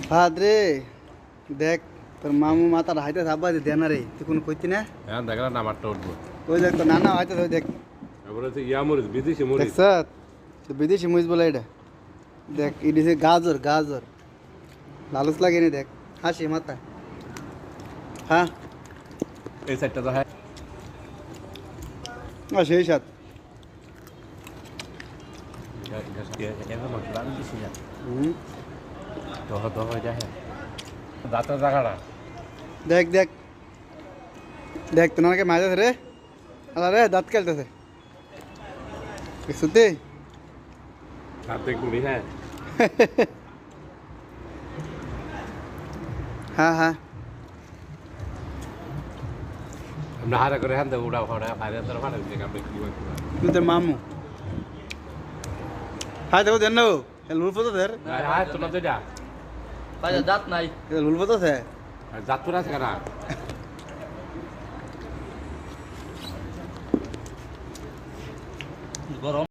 ভাত রে দেখ তোর মামু মাথার হাইতে থাকবা দেনা রে তুই কোনো কইতি না হ্যাঁ দেখলাম না আমারটা উঠবো ওই দেখ তো নানা হয়তো ওই দেখ এবার হচ্ছে ইয়া মরিচ বিদেশি মরিচ দেখছ তো বিদেশি মরিচ বলে এটা দেখ এদিকে গাজর গাজর লালুস লাগেনি দেখ হাসি মাথা হ্যাঁ এই সাইডটা তো হ্যাঁ সেই সাথ দাঁতের জায়গাটা দেখ দেখ দেখ তোমাকে মাঝে রে আলা রে দাঁত খেলতেছে সত্যি দাঁতে কুড়ি হ্যাঁ হ্যাঁ হ্যাঁ আমরা হারা করে হ্যাঁ দেবো উড়া ফাড়া বাইরে তোর ফাড়া দিতে আমরা কি করব তুই তোর মামু হাই দেখো দেন নো লুল ফটো স্যার হ্যাঁ তোমরা তো যা বাজা দাঁত নাই লুল ফটো স্যার জাত তোরা আছে না গরম